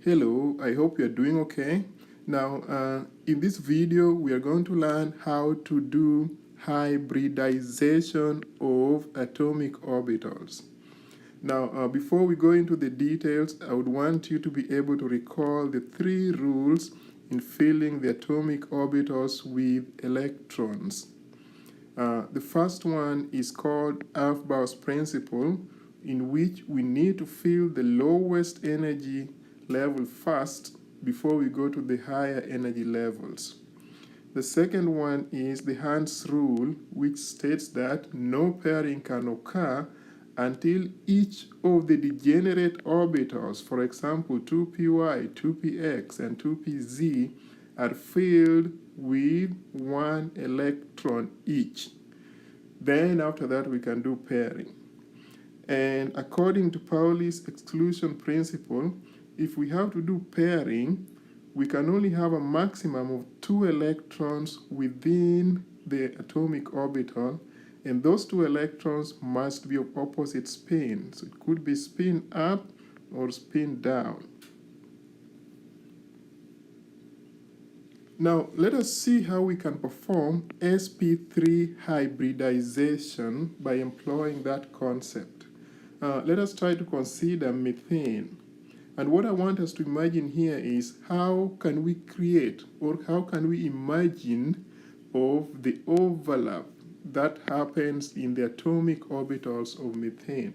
Hello, I hope you're doing okay. Now, in this video, we are going to learn how to do hybridization of atomic orbitals. Now, before we go into the details, I would want you to be able to recall the three rules in filling the atomic orbitals with electrons. The first one is called Aufbau's principle, in which we need to fill the lowest energy level first before we go to the higher energy levels. The second one is the Hans rule, which states that no pairing can occur until each of the degenerate orbitals, for example 2py, 2px, and 2pz, are filled with one electron each. Then after that we can do pairing. And according to Pauli's exclusion principle, if we have to do pairing, we can only have a maximum of 2 electrons within the atomic orbital, and those 2 electrons must be of opposite spin. So it could be spin up or spin down. Now, let us see how we can perform sp3 hybridization by employing that concept. Let us try to consider methane. And what I want us to imagine here is how can we create or how can we imagine of the overlap that happens in the atomic orbitals of methane.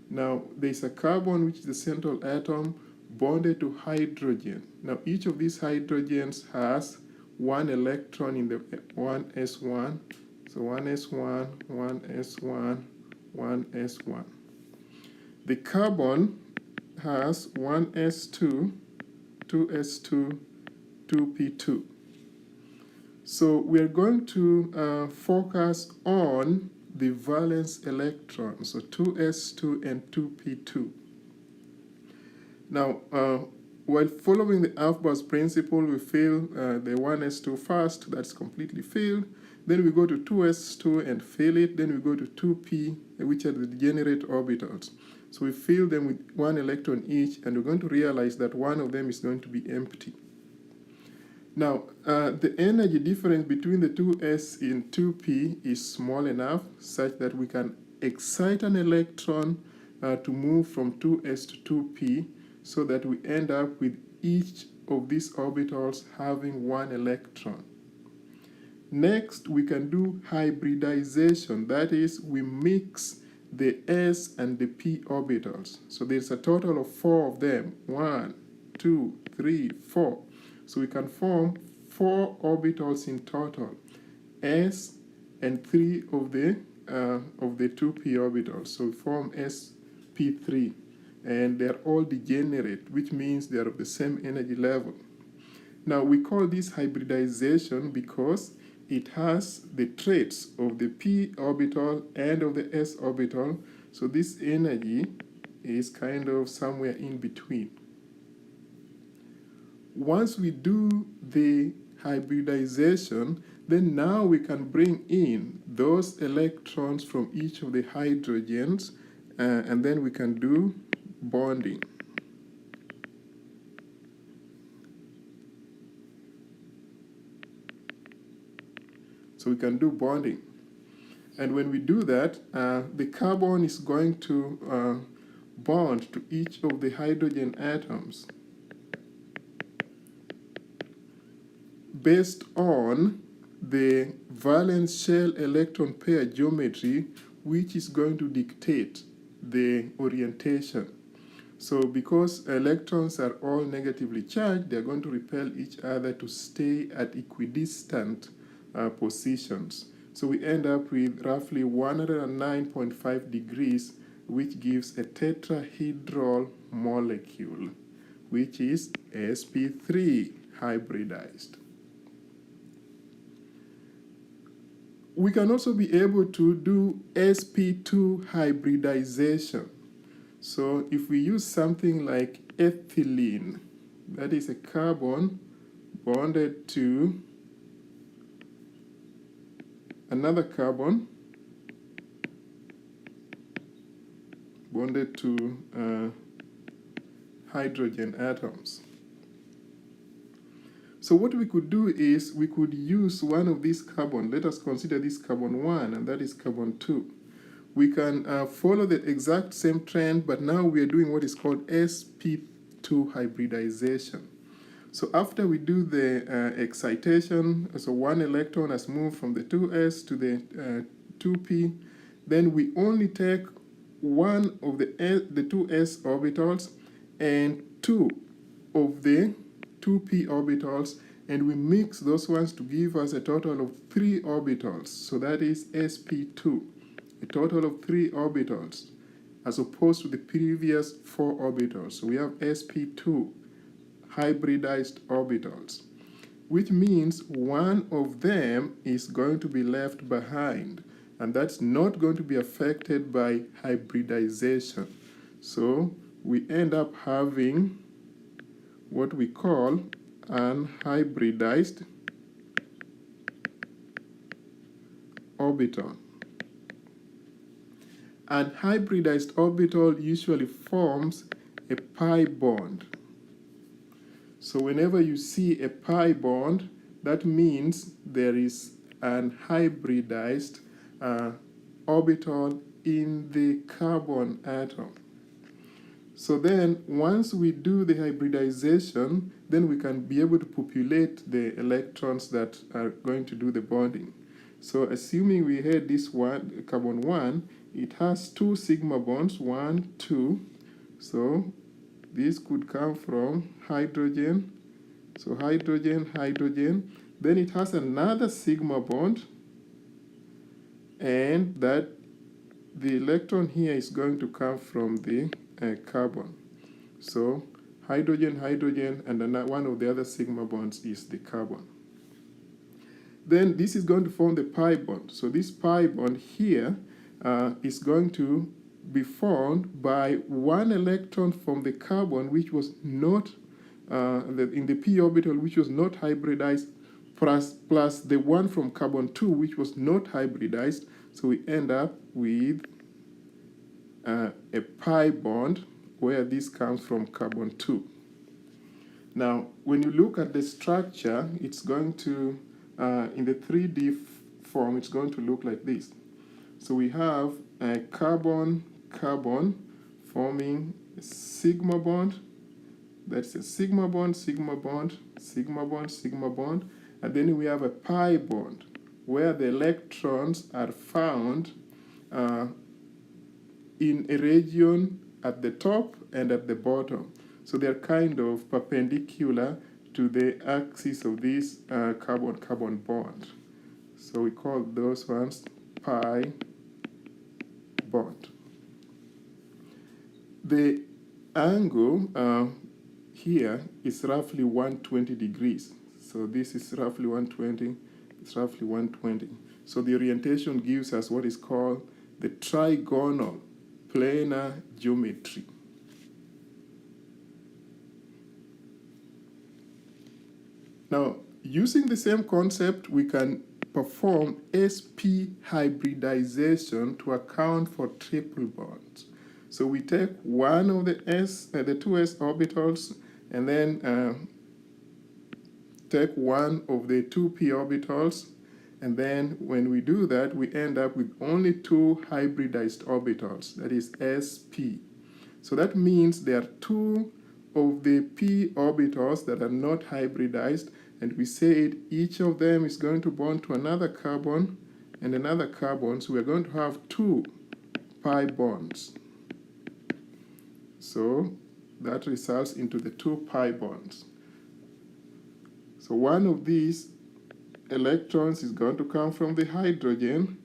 Now, there's a carbon, which is the central atom, bonded to hydrogen. Now, each of these hydrogens has one electron in the 1s1. So 1s1, 1s1, 1s1. The carbon has 1s2, 2s2, 2p2. So we're going to focus on the valence electrons, so 2s2 and 2p2. Now, while following the Aufbau's principle, we fill the 1s2 first, that's completely filled. Then we go to 2s2 and fill it. Then we go to 2p, which are the degenerate orbitals. So we fill them with 1 electron each, and we're going to realize that one of them is going to be empty. Now, the energy difference between the 2s and 2p is small enough such that we can excite an electron to move from 2s to 2p, so that we end up with each of these orbitals having 1 electron. Next, we can do hybridization. That is, we mix the s and the p orbitals. So there's a total of 4 of them. 1, 2, 3, 4. So we can form 4 orbitals in total, s and 3 of the 2p orbitals. So we form sp3, and they're all degenerate, which means they're of the same energy level. Now, we call this hybridization because it has the traits of the p orbital and of the s orbital, so this energy is kind of somewhere in between. Once we do the hybridization, then now we can bring in those electrons from each of the hydrogens, and then we can do bonding. So we can do bonding. And when we do that, the carbon is going to bond to each of the hydrogen atoms based on the valence shell electron pair geometry, which is going to dictate the orientation. So because electrons are all negatively charged, they're going to repel each other to stay at equidistant positions. So we end up with roughly 109.5 degrees, which gives a tetrahedral molecule, which is sp3 hybridized. We can also be able to do sp2 hybridization. So if we use something like ethylene, that is a carbon bonded to another carbon bonded to hydrogen atoms. So what we could do is we could use one of these carbon. Let us consider this carbon 1, and that is carbon 2. We can follow the exact same trend, but now we are doing what is called sp2 hybridization. So after we do the excitation, so one electron has moved from the 2s to the 2p, then we only take one of the 2s orbitals and two of the 2p orbitals, and we mix those ones to give us a total of 3 orbitals. So that is sp2, a total of 3 orbitals, as opposed to the previous 4 orbitals. So we have sp2 hybridized orbitals, which means one of them is going to be left behind, and that's not going to be affected by hybridization. So we end up having what we call an hybridized orbital. An hybridized orbital usually forms a pi bond. So whenever you see a pi bond, that means there is an hybridized orbital in the carbon atom. So then once we do the hybridization, then we can be able to populate the electrons that are going to do the bonding. So assuming we had this one, carbon 1, it has 2 sigma bonds, 1, 2. So this could come from hydrogen. So hydrogen, hydrogen. Then it has another sigma bond, and that the electron here is going to come from the carbon. So hydrogen, hydrogen, and one of the other sigma bonds is the carbon. Then this is going to form the pi bond. So this pi bond here is going to be formed by one electron from the carbon, which was not in the p orbital, which was not hybridized, plus the one from carbon 2, which was not hybridized. So we end up with a pi bond where this comes from carbon 2. Now, when you look at the structure, it's going to, in the 3D form, it's going to look like this. So we have a carbon-carbon forming a sigma bond. That's a sigma bond, sigma bond, sigma bond, sigma bond. And then we have a pi bond where the electrons are found in a region at the top and at the bottom. So they're kind of perpendicular to the axis of this carbon-carbon bond. So we call those ones pi bond. The angle here is roughly 120 degrees. So this is roughly 120, it's roughly 120. So the orientation gives us what is called the trigonal planar geometry. Now, using the same concept, we can perform sp hybridization to account for triple bonds. So we take one of the 2s orbitals, and then take one of the 2p orbitals, and then when we do that, we end up with only 2 hybridized orbitals, that is sp. So that means there are 2 of the p orbitals that are not hybridized, and we said each of them is going to bond to another carbon and another carbon, so we're going to have 2 pi bonds. So that results into the 2 pi bonds. So one of these electrons is going to come from the hydrogen,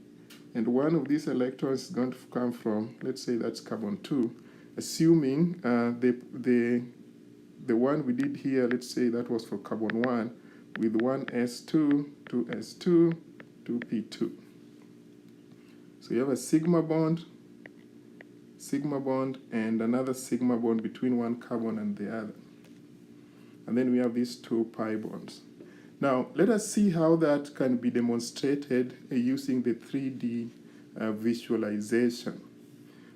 and one of these electrons is going to come from, let's say that's carbon 2, assuming the one we did here, let's say that was for carbon 1, with 1s2, 2s2, 2p2. So you have a sigma bond, and another sigma bond between one carbon and the other. And then we have these 2 pi bonds. Now, let us see how that can be demonstrated using the 3D visualization.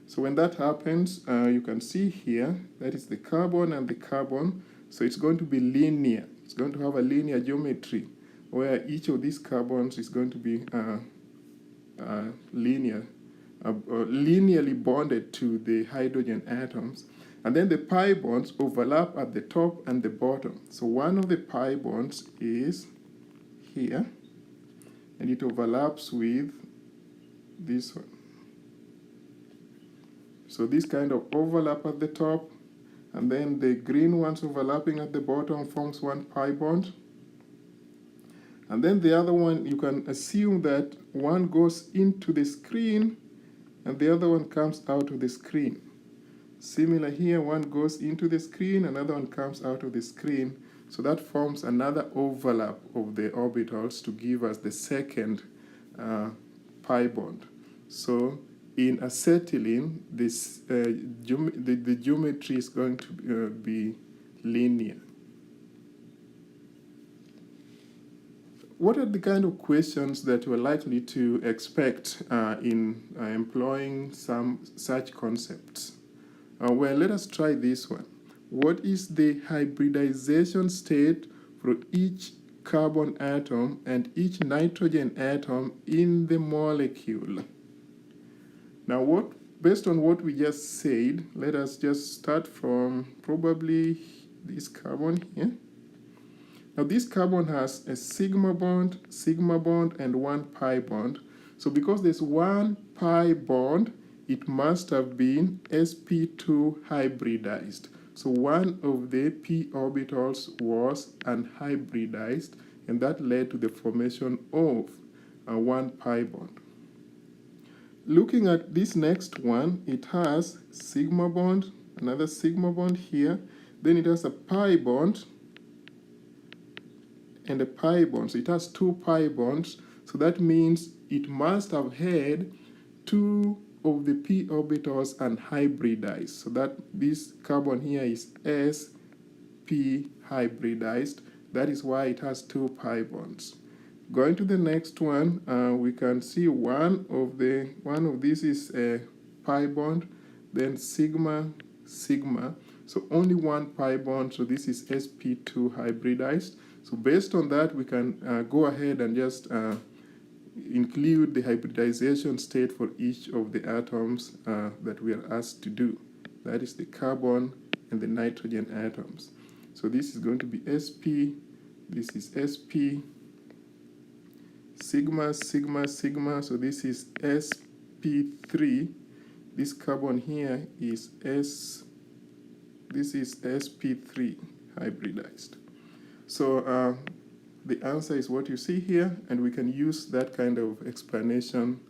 So when that happens, you can see here, that is the carbon and the carbon. So it's going to be linear. It's going to have a linear geometry where each of these carbons is going to be linearly bonded to the hydrogen atoms. And then the pi bonds overlap at the top and the bottom. So one of the pi bonds is here, and it overlaps with this one. So this kind of overlap at the top, and then the green ones overlapping at the bottom forms one pi bond. And then the other one, you can assume that one goes into the screen and the other one comes out of the screen. Similar here, one goes into the screen, another one comes out of the screen. So that forms another overlap of the orbitals to give us the second pi bond. So in acetylene, this, the geometry is going to be linear. What are the kind of questions that we're likely to expect in employing some such concepts? Well, let us try this one. What is the hybridization state for each carbon atom and each nitrogen atom in the molecule? Now, based on what we just said, let us just start from probably this carbon here. Now this carbon has a sigma bond, and one pi bond. So because there's one pi bond, it must have been sp2 hybridized. So one of the p orbitals was unhybridized, and that led to the formation of one pi bond. Looking at this next one, it has sigma bond, another sigma bond here, then it has a pi bond, and a pi bond. So it has two pi bonds. So that means it must have had two of the p orbitals unhybridized. So that this carbon here is sp hybridized. That is why it has two pi bonds. Going to the next one, we can see one of these is a pi bond, then sigma. So only one pi bond. So this is sp2 hybridized. So based on that, we can go ahead and just include the hybridization state for each of the atoms that we are asked to do. That is the carbon and the nitrogen atoms. So this is going to be sp, this is sp, sigma. So this is sp3. This carbon here is this is sp3 hybridized. So the answer is what you see here, and we can use that kind of explanation